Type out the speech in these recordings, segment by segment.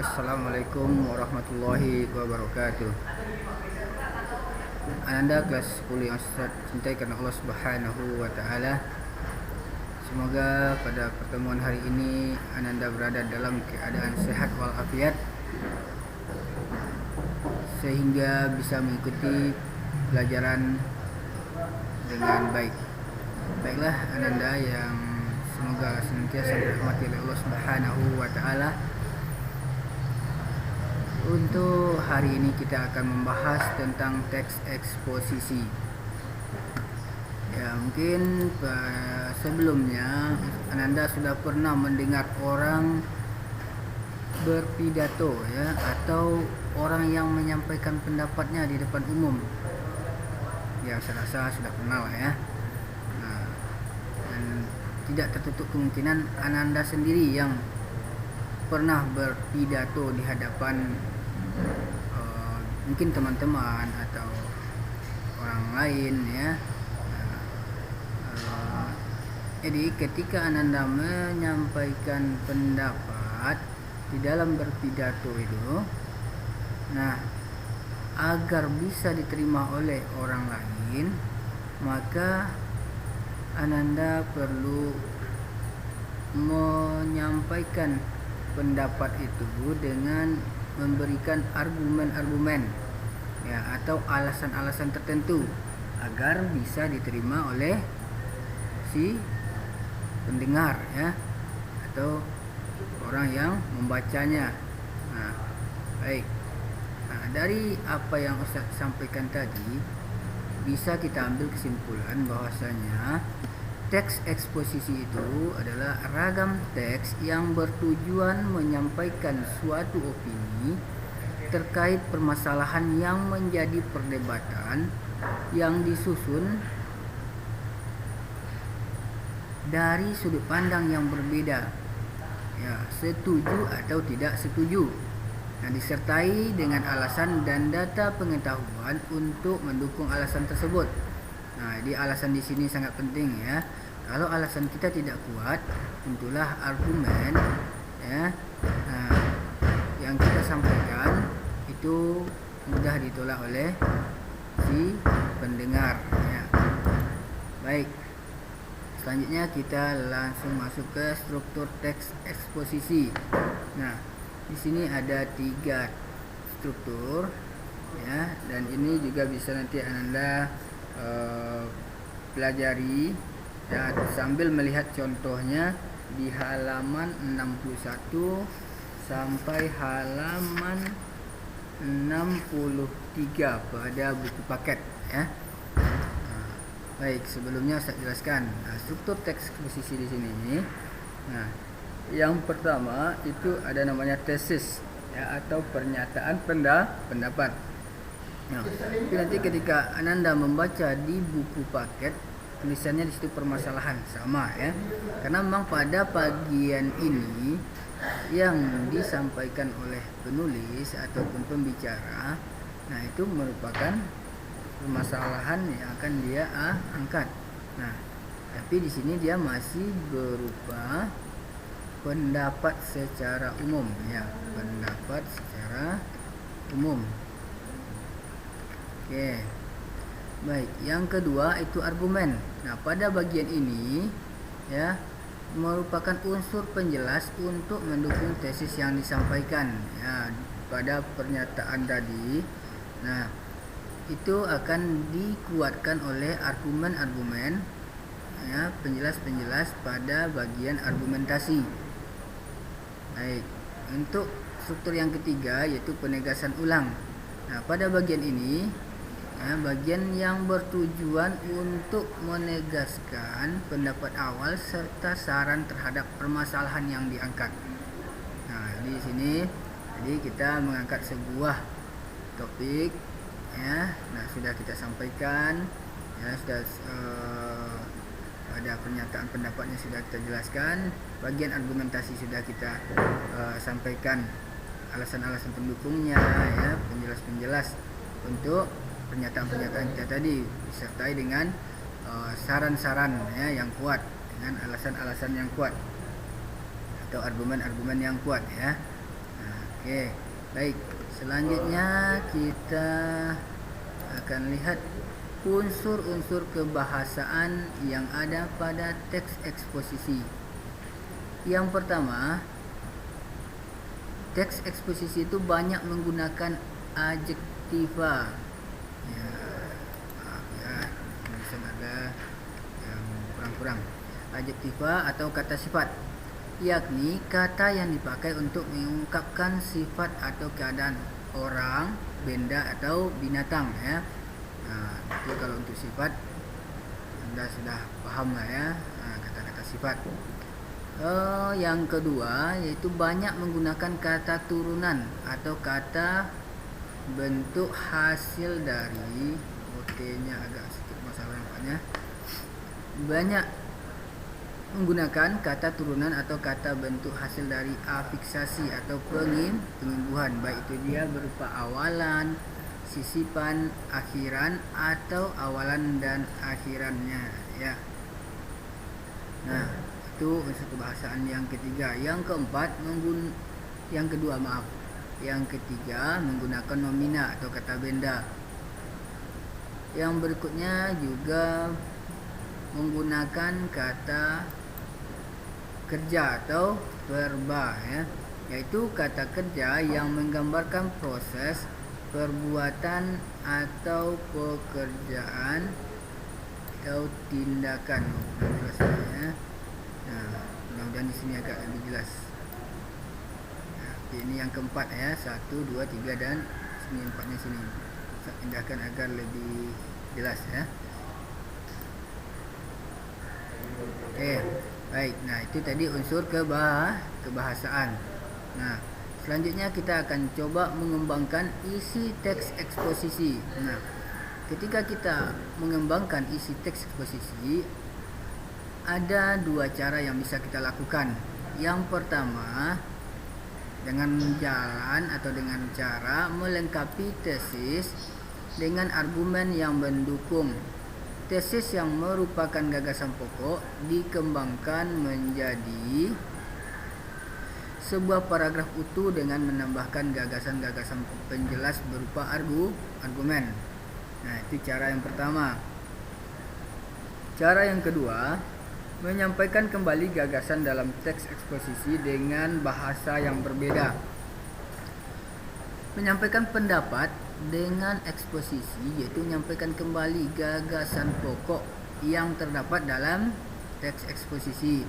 Assalamualaikum warahmatullahi wabarakatuh. Ananda kelas 10 yang saya cintai karena Allah Subhanahu wa taala. Semoga pada pertemuan hari ini Ananda berada dalam keadaan sehat walafiat sehingga bisa mengikuti pelajaran dengan baik. Baiklah Ananda yang semoga senantiasa dirahmati oleh Allah Subhanahu wa taala. Untuk hari ini kita akan membahas tentang teks eksposisi. Ya, mungkin sebelumnya Ananda sudah pernah mendengar orang berpidato ya, atau orang yang menyampaikan pendapatnya di depan umum. Ya, saya rasa sudah kenal ya. Nah, dan tidak tertutup kemungkinan Ananda sendiri yang pernah berpidato di hadapan mungkin teman-teman atau orang lain ya. Jadi ketika Ananda menyampaikan pendapat di dalam berpidato itu, nah agar bisa diterima oleh orang lain, maka Ananda perlu menyampaikan pendapat itu dengan memberikan argumen-argumen ya, atau alasan-alasan tertentu agar bisa diterima oleh si pendengar ya, atau orang yang membacanya. Nah, baik. Nah, dari apa yang Ustaz sampaikan tadi bisa kita ambil kesimpulan bahwasanya teks eksposisi itu adalah ragam teks yang bertujuan menyampaikan suatu opini terkait permasalahan yang menjadi perdebatan yang disusun dari sudut pandang yang berbeda, ya, setuju atau tidak setuju. Nah, disertai dengan alasan dan data pengetahuan untuk mendukung alasan tersebut. Nah, jadi alasan di sini sangat penting ya. Kalau alasan kita tidak kuat, tentulah argumen ya, yang kita sampaikan itu mudah ditolak oleh si pendengar ya. Baik. Selanjutnya kita langsung masuk ke struktur teks eksposisi. Nah, di sini ada 3 struktur ya, dan ini juga bisa nanti Ananda pelajari ya, sambil melihat contohnya di halaman 61 sampai halaman 63 pada buku paket ya. Baik, sebelumnya saya jelaskan struktur teks eksposisi di sini. Nah, yang pertama itu ada namanya tesis ya, atau pernyataan pendapat. Nah, tapi nanti ketika Ananda membaca di buku paket, tulisannya di situ permasalahan sama ya. Karena memang pada bagian ini yang disampaikan oleh penulis ataupun pembicara, nah itu merupakan permasalahan yang akan dia angkat. Nah, tapi di sini dia masih berupa pendapat secara umum ya, pendapat secara umum. Oke. Baik, yang kedua itu argumen. Nah, pada bagian ini ya merupakan unsur penjelas untuk mendukung tesis yang disampaikan ya pada pernyataan tadi. Nah, itu akan dikuatkan oleh argumen-argumen ya, penjelas-penjelas pada bagian argumentasi. Baik, untuk struktur yang ketiga yaitu penegasan ulang. Nah, pada bagian ini ya, bagian yang bertujuan untuk menegaskan pendapat awal serta saran terhadap permasalahan yang diangkat. Nah, di sini jadi kita mengangkat sebuah topik ya. Nah, sudah kita sampaikan ya, sudah ada pernyataan pendapatnya sudah kita jelaskan, bagian argumentasi sudah kita sampaikan alasan-alasan pendukungnya ya, penjelas-penjelas untuk pernyataan-pernyataan kita tadi, disertai dengan saran-saran ya yang kuat, dengan alasan-alasan yang kuat atau argumen-argumen yang kuat ya. Nah, Oke, baik. Selanjutnya kita akan lihat unsur-unsur kebahasaan yang ada pada teks eksposisi. Yang pertama, teks eksposisi itu banyak menggunakan adjektiva. Ya, maaf ya, tulisan ada yang kurang-kurang. Adjektiva atau kata sifat, yakni kata yang dipakai untuk mengungkapkan sifat atau keadaan orang, benda atau binatang ya. Nah, itu kalau untuk sifat Anda sudah paham lah ya, kata-kata sifat. Yang kedua yaitu banyak menggunakan kata turunan atau kata bentuk hasil dari, OT-nya agak sedikit masalah nampaknya. Banyak menggunakan kata turunan atau kata bentuk hasil dari afiksasi atau pengimbuhan, baik itu dia berupa awalan, sisipan, akhiran atau awalan dan akhirannya ya. Nah, itu unsur kebahasaan yang ketiga. Yang ketiga menggunakan nomina atau kata benda. Yang berikutnya juga menggunakan kata kerja atau verba ya, yaitu kata kerja yang menggambarkan proses, perbuatan atau pekerjaan atau tindakan. Ya. Nah, mudah-mudahan di sini agak lebih jelas. Nah, ini yang keempat ya, 1, 2, 3 dan sini empatnya sini. Saya pindahkan agar lebih jelas ya. Oke, baik. Nah, itu tadi unsur kebahasaan. Nah, selanjutnya kita akan coba mengembangkan isi teks eksposisi. Nah, ketika kita mengembangkan isi teks eksposisi, ada dua cara yang bisa kita lakukan. Yang pertama, dengan jalan atau dengan cara melengkapi tesis dengan argumen yang mendukung. Tesis yang merupakan gagasan pokok dikembangkan menjadi sebuah paragraf utuh dengan menambahkan gagasan-gagasan penjelas berupa argumen. Nah, itu cara yang pertama. Cara yang kedua, menyampaikan kembali gagasan dalam teks eksposisi dengan bahasa yang berbeda. Menyampaikan pendapat dengan eksposisi yaitu menyampaikan kembali gagasan pokok yang terdapat dalam teks eksposisi.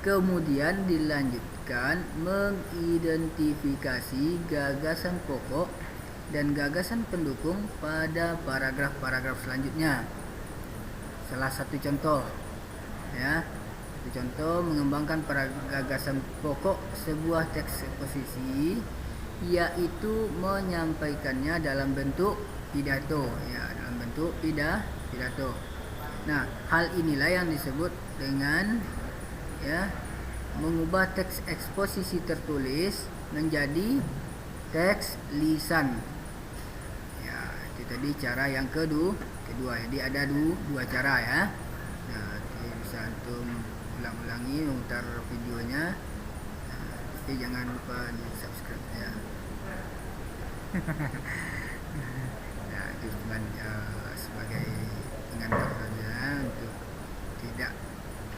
Kemudian dilanjutkan mengidentifikasi gagasan pokok dan gagasan pendukung pada paragraf-paragraf selanjutnya. Salah satu contoh ya, contoh mengembangkan gagasan pokok sebuah teks eksposisi yaitu menyampaikannya dalam bentuk pidato ya, dalam bentuk pidato. Nah, hal inilah yang disebut dengan ya, mengubah teks eksposisi tertulis menjadi teks lisan. Ya, itu tadi cara yang kedua. Jadi ada dua cara ya. Nah, bisa antum ulang-ulangi, memutar videonya. Tapi jangan lupa di subscribe ya. Ya, itu cuma sebagai pengantar saja untuk tidak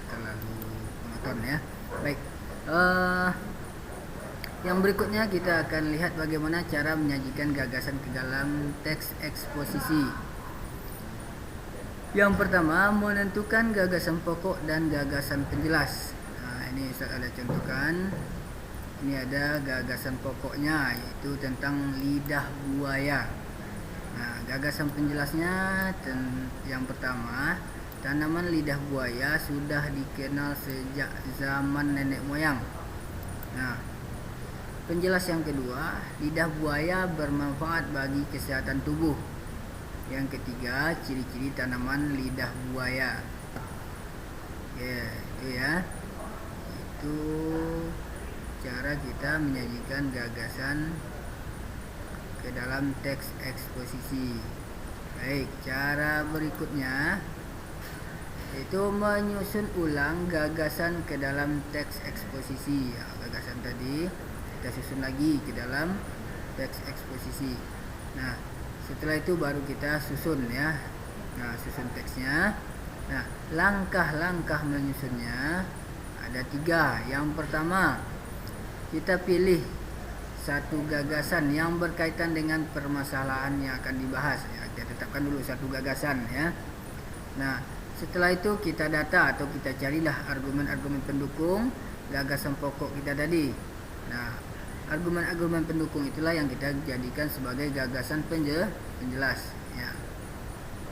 terlalu monoton ya. Baik, yang berikutnya kita akan lihat bagaimana cara menyajikan gagasan ke dalam teks eksposisi. Yang pertama, menentukan gagasan pokok dan gagasan penjelas. Nah, ini Ustaz ada contohkan. Ini ada gagasan pokoknya yaitu tentang lidah buaya. Nah, gagasan penjelasnya yang pertama, tanaman lidah buaya sudah dikenal sejak zaman nenek moyang. Nah, penjelas yang kedua, lidah buaya bermanfaat bagi kesehatan tubuh. Yang ketiga, ciri-ciri tanaman lidah buaya. Itu ya. Itu cara kita menyajikan gagasan ke dalam teks eksposisi. Baik, cara berikutnya yaitu menyusun ulang gagasan ke dalam teks eksposisi. Ya, gagasan tadi kita susun lagi ke dalam teks eksposisi. Nah, setelah itu baru kita susun ya. Nah, susun teksnya. Nah, langkah-langkah menyusunnya ada 3. Yang pertama, kita pilih satu gagasan yang berkaitan dengan permasalahan yang akan dibahas ya. Kita tetapkan dulu satu gagasan ya. Nah, setelah itu kita data atau kita carilah argumen-argumen pendukung gagasan pokok kita tadi. Nah, argumen-argumen pendukung itulah yang kita jadikan sebagai gagasan penjelas ya.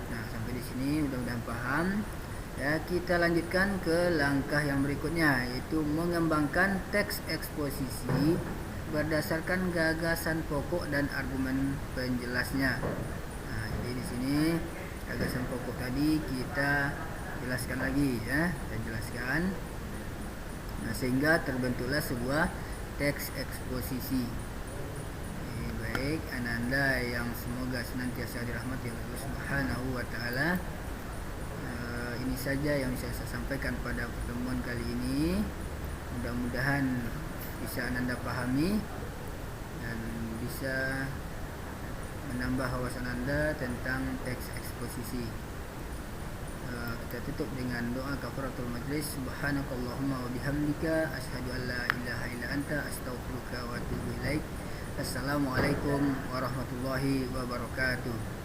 Nah, sampai di sini mudah-mudahan paham. Ya, kita lanjutkan ke langkah yang berikutnya, yaitu mengembangkan teks eksposisi berdasarkan gagasan pokok dan argumen penjelasnya. Nah, jadi di sini gagasan pokok tadi kita jelaskan lagi ya, kita jelaskan. Nah, sehingga terbentuklah sebuah teks eksposisi. Baik, ananda yang semoga senantiasa dirahmati Allah Subhanahu wa taala. Ini saja yang bisa saya sampaikan pada pertemuan kali ini. Mudah-mudahan bisa Anda pahami dan bisa menambah wawasan Anda tentang teks eksposisi. Kita tutup dengan doa kafaratul majlis. Subhanakallahumma wa bihamdika asyhadu an la ilaha illa anta astaghfiruka wa atubu ilaik. Assalamualaikum warahmatullahi wabarakatuh.